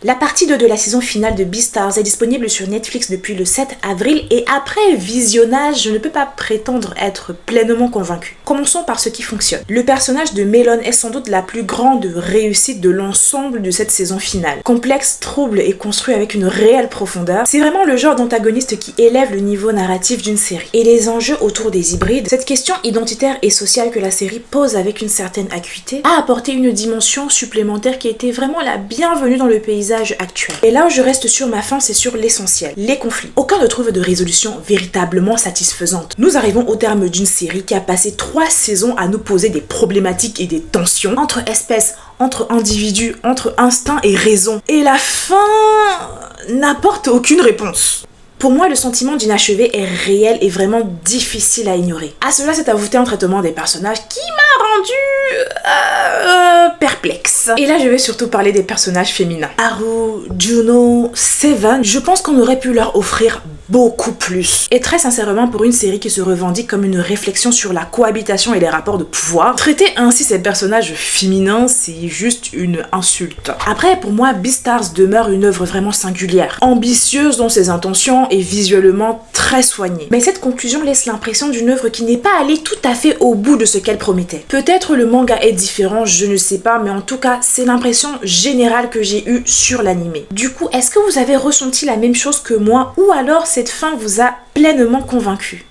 La partie 2 de la saison finale de Beastars est disponible sur Netflix depuis le 7 avril et après visionnage, je ne peux pas prétendre être pleinement convaincue. Commençons par ce qui fonctionne. Le personnage de Melon est sans doute la plus grande réussite de l'ensemble de cette saison finale. Complexe, trouble et construit avec une réelle profondeur, c'est vraiment le genre d'antagoniste qui élève le niveau narratif d'une série. Et les enjeux autour des hybrides, cette question identitaire et sociale que la série pose avec une certaine acuité, a apporté une dimension supplémentaire qui était vraiment la bienvenue dans le paysage actuel. Et là où je reste sur ma faim, c'est sur l'essentiel, les conflits. Aucun ne trouve de résolution véritablement satisfaisante. Nous arrivons au terme d'une série qui a passé 3 saisons à nous poser des problématiques et des tensions entre espèces, entre individus, entre instinct et raison. Et la fin n'apporte aucune réponse. Pour moi, le sentiment d'inachevé est réel et vraiment difficile à ignorer. À cela s'est ajouté un traitement des personnages qui m'a rendu perplexe. Et là, je vais surtout parler des personnages féminins. Haru, Juno, Seven, je pense qu'on aurait pu leur offrir beaucoup plus. Et très sincèrement, pour une série qui se revendique comme une réflexion sur la cohabitation et les rapports de pouvoir, traiter ainsi ces personnages féminins, c'est juste une insulte. Après, pour moi, Beastars demeure une œuvre vraiment singulière, ambitieuse dans ses intentions et visuellement très soignée. Mais cette conclusion laisse l'impression d'une œuvre qui n'est pas allée tout à fait au bout de ce qu'elle promettait. Peut-être le manga est différent, je ne sais pas, mais en tout cas, c'est l'impression générale que j'ai eue sur l'animé. Du coup, est-ce que vous avez ressenti la même chose que moi, ou alors cette fin vous a pleinement convaincu?